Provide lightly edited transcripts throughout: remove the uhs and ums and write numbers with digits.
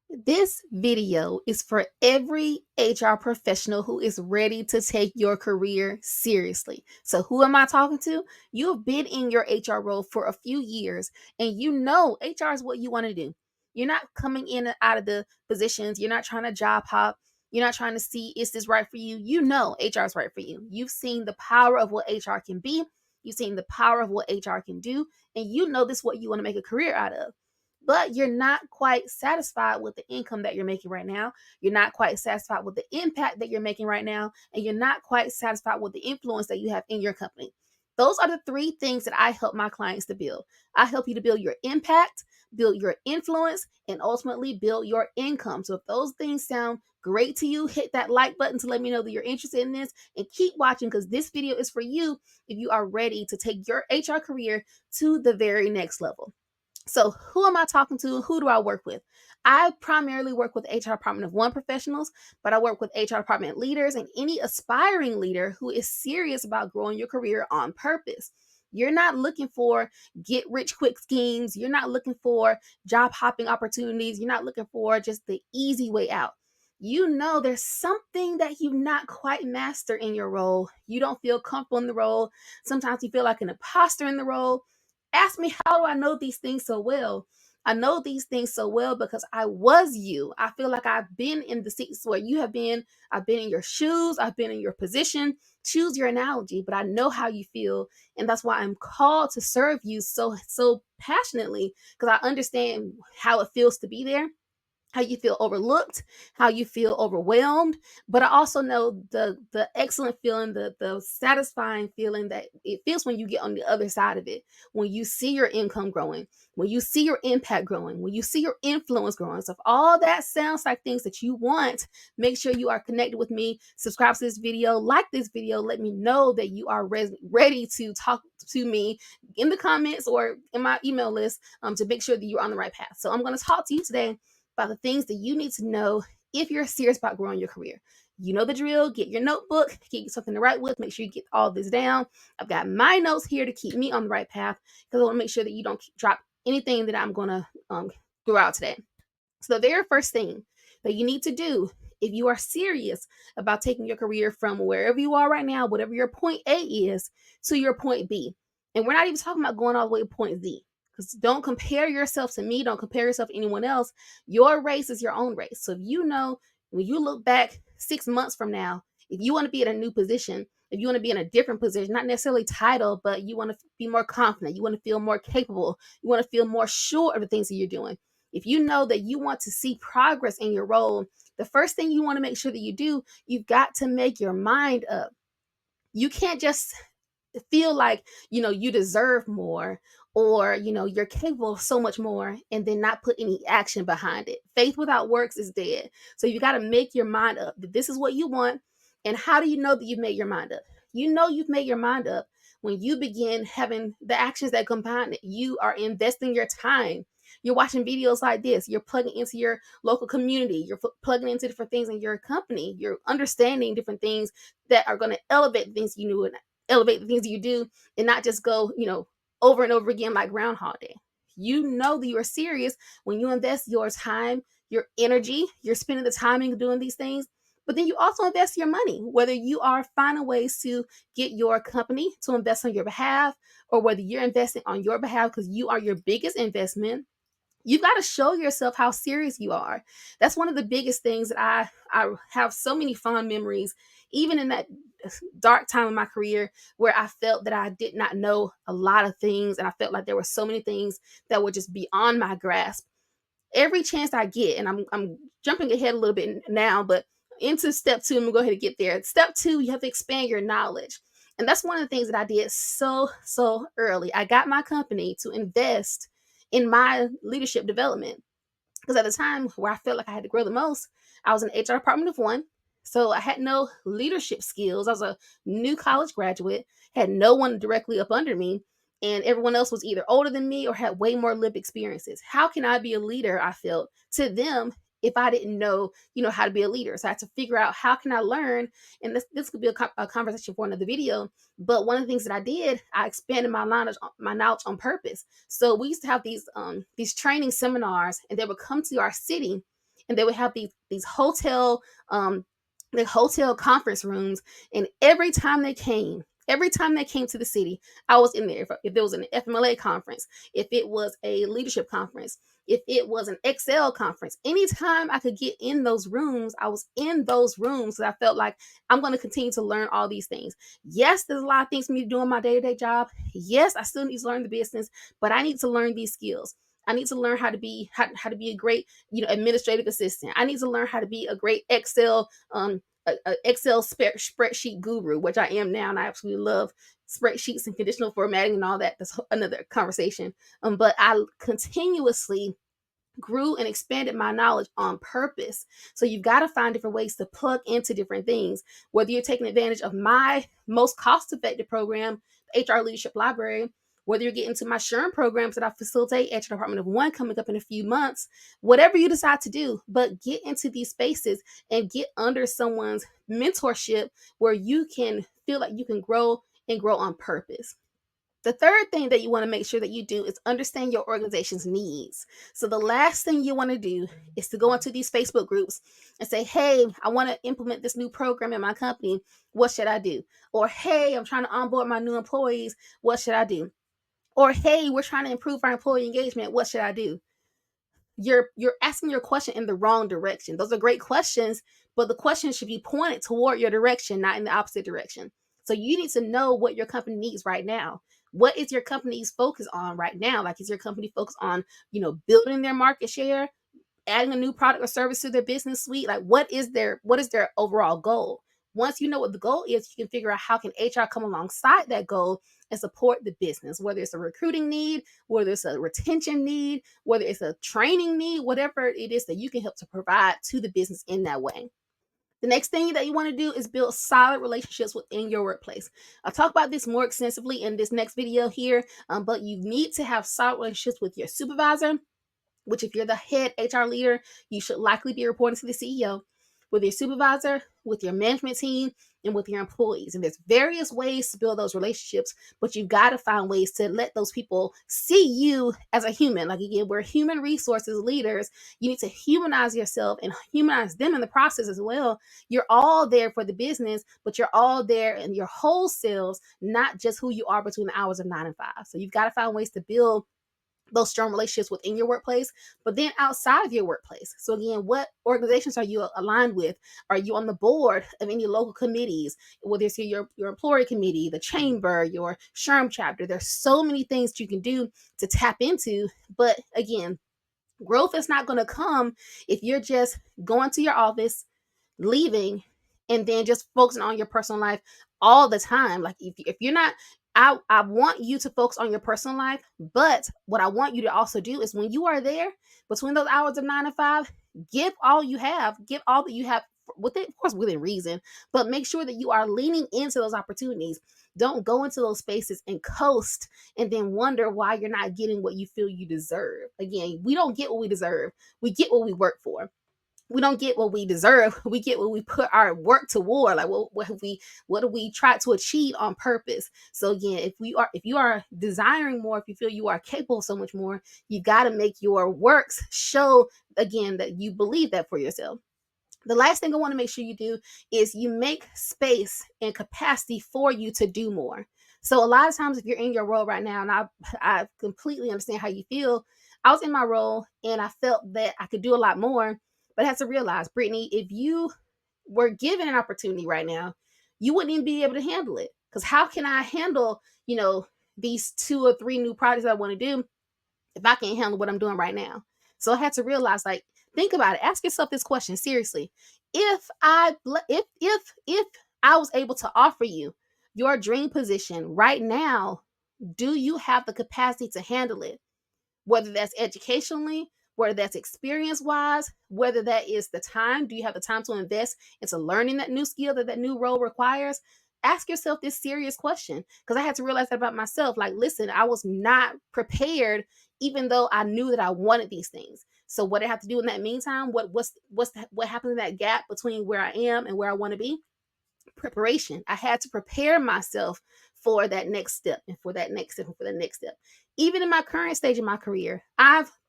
This video is for every HR professional who is ready to take your career seriously. So, who am I talking to? You have been in your HR role for a few years and you know HR is what you want to do. You're not coming in and out of the positions, you're not trying to job hop, you're not trying to see is this right for you. You know HR is right for you. You've seen the power of what HR can be, you've seen the power of what HR can do, and you know this is what you want to make a career out of, but you're not quite satisfied with the income that you're making right now. You're not quite satisfied with the impact that you're making right now. And you're not quite satisfied with the influence that you have in your company. Those are the three things that I help my clients to build. I help you to build your impact, build your influence, and ultimately build your income. So if those things sound great to you, hit that like button to let me know that you're interested in this, and keep watching because this video is for you if you are ready to take your HR career to the very next level. So, who am I talking to? Who do I work with? I primarily work with HR Department of One professionals, but I work with HR department leaders and any aspiring leader who is serious about growing your career on purpose. You're not looking for get rich quick schemes. You're not looking for job hopping opportunities. You're not looking for just the easy way out. You know there's something that you not quite master in your role. You don't feel comfortable in the role. Sometimes you feel like an imposter in the role. Ask me, how do I know these things so well? I know these things so well because I was you. I feel like I've been in the seats where you have been. I've been in your shoes. I've been in your position. Choose your analogy, but I know how you feel. And that's why I'm called to serve you so passionately, because I understand how it feels to be there, how you feel overlooked, how you feel overwhelmed, but I also know the excellent feeling, the satisfying feeling that it feels when you get on the other side of it, when you see your income growing, when you see your impact growing, when you see your influence growing. So if all that sounds like things that you want, make sure you are connected with me, subscribe to this video, like this video, let me know that you are ready to talk to me in the comments or in my email list, to make sure that you're on the right path. So I'm going to talk to you today about the things that you need to know if you're serious about growing your career. You know the drill. Get your notebook, get something to write with. Make sure you get all this down. I've got my notes here to keep me on the right path because I want to make sure that you don't drop anything that I'm going to throw out today. So the very first thing that you need to do if you are serious about taking your career from wherever you are right now, whatever your point A is, to your point B. And we're not even talking about going all the way to point Z. Because don't compare yourself to me. Don't compare yourself to anyone else. Your race is your own race. So if you know, when you look back 6 months from now, if you want to be in a new position, if you want to be in a different position, not necessarily title, but you want to be more confident, you want to feel more capable, you want to feel more sure of the things that you're doing. If you know that you want to see progress in your role, the first thing you want to make sure that you do, you've got to make your mind up. You can't just feel like, you deserve more, or, you're capable of so much more and then not put any action behind it. Faith without works is dead. So you got to make your mind up that this is what you want. And how do you know that you've made your mind up? You know you've made your mind up when you begin having the actions that come behind it. You are investing your time. You're watching videos like this. You're plugging into your local community. You're plugging into different things in your company. You're understanding different things that are going to elevate the things you knew and elevate the things you do, and not just go, over and over again like Groundhog Day. You know that you are serious when you invest your time, your energy, you're spending the time in doing these things. But then you also invest your money, whether you are finding ways to get your company to invest on your behalf, or whether you're investing on your behalf because you are your biggest investment. You've got to show yourself how serious you are. That's one of the biggest things that I have so many fond memories, even in that dark time of my career where I felt that I did not know a lot of things and I felt like there were so many things that were just beyond my grasp. Every chance I get, and I'm jumping ahead a little bit now, but into step two, I'm gonna go ahead and get there. Step two, you have to expand your knowledge. And that's one of the things that I did so early. I got my company to invest in my leadership development. Because at the time where I felt like I had to grow the most, I was in HR department of one. So I had no leadership skills. I was a new college graduate, had no one directly up under me, and everyone else was either older than me or had way more lived experiences. How can I be a leader, I felt, to them if I didn't know, how to be a leader? So I had to figure out how can I learn, and this could be a conversation for another video. But one of the things that I did, I expanded my knowledge on purpose. So we used to have these training seminars, and they would come to our city, and they would have these hotel the hotel conference rooms, and every time they came to the city, I was in there. If there was an FMLA conference, if it was a leadership conference, if it was an Excel conference, anytime I could get in those rooms, I was in those rooms. So I felt like I'm going to continue to learn all these things. Yes, there's a lot of things for me to do in my day-to-day job. Yes, I still need to learn the business, but I need to learn these skills. I need to learn how to be a great, administrative assistant. I need to learn how to be a great Excel Excel spreadsheet guru, which I am now, and I absolutely love spreadsheets and conditional formatting and all that. That's another conversation. But I continuously grew and expanded my knowledge on purpose. So you've got to find different ways to plug into different things, whether you're taking advantage of my most cost effective program, the HR Leadership Library, whether you're getting to my SHRM programs that I facilitate at your Department of One coming up in a few months, whatever you decide to do, but get into these spaces and get under someone's mentorship where you can feel like you can grow and grow on purpose. The third thing that you want to make sure that you do is understand your organization's needs. So the last thing you want to do is to go into these Facebook groups and say, hey, I want to implement this new program in my company. What should I do? Or, hey, I'm trying to onboard my new employees. What should I do? Or, hey, we're trying to improve our employee engagement. What should I do? You're asking your question in the wrong direction. Those are great questions, but the question should be pointed toward your direction, not in the opposite direction. So you need to know what your company needs right now. What is your company's focus on right now? Like, is your company focused on, building their market share, adding a new product or service to their business suite? Like, what is their overall goal? Once you know what the goal is, you can figure out how can HR come alongside that goal and support the business, whether it's a recruiting need, whether it's a retention need, whether it's a training need, whatever it is that you can help to provide to the business in that way. The next thing that you want to do is build solid relationships within your workplace. I'll talk about this more extensively in this next video here, but you need to have solid relationships with your supervisor, which if you're the head HR leader, you should likely be reporting to the CEO, with your supervisor, with your management team, and with your employees. And there's various ways to build those relationships, but you've got to find ways to let those people see you as a human. Like, again, we're human resources leaders. You need to humanize yourself and humanize them in the process as well. You're all there for the business, but you're all there in your whole selves, not just who you are between the hours of 9 and 5. So you've got to find ways to build those strong relationships within your workplace, but then outside of your workplace. So again, what organizations are you aligned with? Are you on the board of any local committees, whether it's your employee committee, the chamber, your SHRM chapter? There's so many things you can do to tap into, but again, growth is not going to come if you're just going to your office, leaving, and then just focusing on your personal life all the time. Like, if you're not, I want you to focus on your personal life, but what I want you to also do is when you are there between those hours of 9 and 5, give all you have, give all that you have within, of course, within reason, but make sure that you are leaning into those opportunities. Don't go into those spaces and coast and then wonder why you're not getting what you feel you deserve. Again, we don't get what we deserve. We get what we work for. We don't get what we deserve. We get what we put our work toward. Like, what do we try to achieve on purpose? So again, if you are desiring more, if you feel you are capable of so much more, you got to make your works show again that you believe that for yourself. The last thing I want to make sure you do is you make space and capacity for you to do more. So a lot of times, if you're in your role right now, and I completely understand how you feel. I was in my role and I felt that I could do a lot more, but I had to realize, Brittany, if you were given an opportunity right now, you wouldn't even be able to handle it. Because how can I handle, these 2 or 3 new projects I want to do if I can't handle what I'm doing right now? So I had to realize, like, think about it. Ask yourself this question seriously. If I was able to offer you your dream position right now, do you have the capacity to handle it? Whether that's educationally, whether that's experience wise, whether that is the time. Do you have the time to invest into learning that new skill that new role requires? Ask yourself this serious question, because I had to realize that about myself. Like, listen, I was not prepared, even though I knew that I wanted these things. So what I have to do in that meantime, what happened in that gap between where I am and where I want to be? Preparation. I had to prepare myself for that next step and for that next step and for the next step. Even in my current stage of my career,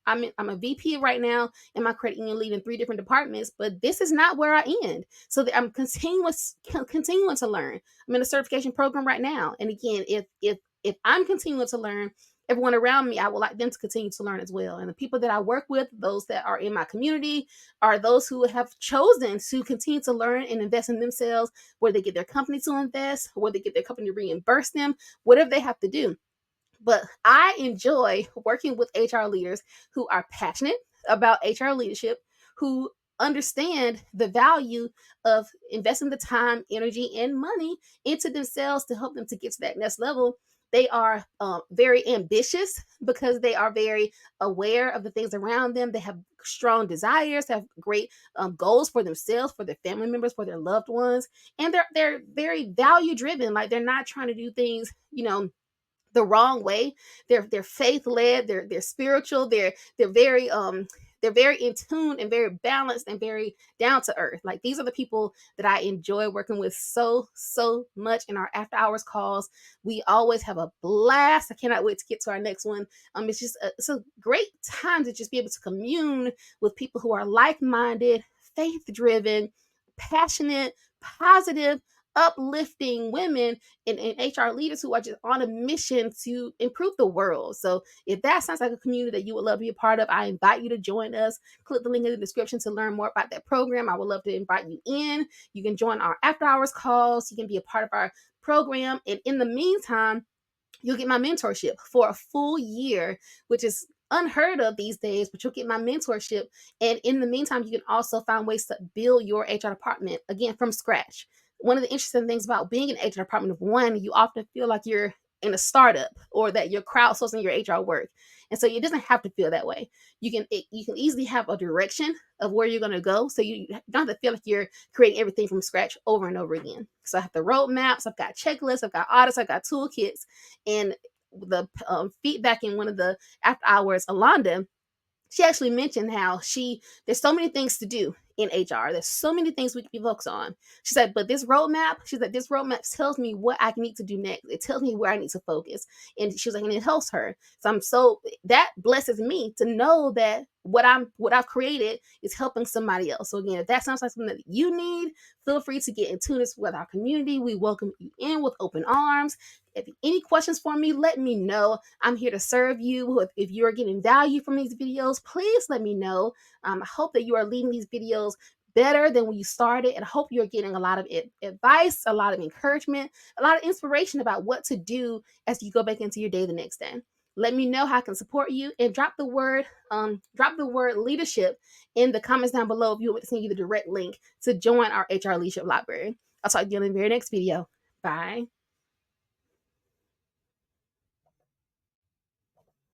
I'm a VP right now in my credit union, leading 3 different departments, but this is not where I end. So that I'm continuing to learn. I'm in a certification program right now. And again, if I'm continuing to learn, everyone around me, I would like them to continue to learn as well. And the people that I work with, those that are in my community, are those who have chosen to continue to learn and invest in themselves, where they get their company to invest, where they get their company to reimburse them, whatever they have to do. But I enjoy working with HR leaders who are passionate about HR leadership, who understand the value of investing the time, energy, and money into themselves to help them to get to that next level. They are very ambitious because they are very aware of the things around them. They have strong desires, have great goals for themselves, for their family members, for their loved ones, and they're very value driven. Like, they're not trying to do things, the wrong way. They're faith led. They're spiritual. They're very in tune and very balanced and very down to earth. Like, these are the people that I enjoy working with so much in our after hours calls. We always have a blast. I cannot wait to get to our next one. It's a great time to just be able to commune with people who are like minded, faith driven, passionate, positive, uplifting women and HR leaders who are just on a mission to improve the world. So if that sounds like a community that you would love to be a part of, I invite you to join us. Click the link in the description to learn more about that program. I would love to invite you in. You can join our after hours calls. You can be a part of our program. And in the meantime, you'll get my mentorship for a full year, which is unheard of these days, but you'll get my mentorship. And in the meantime, you can also find ways to build your HR department again from scratch. One of the interesting things about being in an HR department of one, you often feel like you're in a startup or that you're crowdsourcing your HR work. And so it doesn't have to feel that way. You can easily have a direction of where you're going to go. So you don't have to feel like you're creating everything from scratch over and over again. So I have the roadmaps, I've got checklists, I've got audits, I've got toolkits, and the feedback in one of the after hours, Alonda, she actually mentioned how there's so many things to do in HR. There's so many things we can be focused on. She said, but this roadmap tells me what I need to do next. It tells me where I need to focus. And she was like, and it helps her. That blesses me to know that what I've created is helping somebody else. So again, if that sounds like something that you need, feel free to get in tune with our community. We welcome you in with open arms. If you have any questions for me, let me know. I'm here to serve you. If you're getting value from these videos, please let me know. I hope that you are leaving these videos better than when you started, and I hope you're getting a lot of advice, a lot of encouragement, a lot of inspiration about what to do as you go back into your day the next day. Let me know how I can support you, and drop the word leadership in the comments down below if you want me to send you the direct link to join our HR leadership library. I'll talk to you in the very next video. Bye.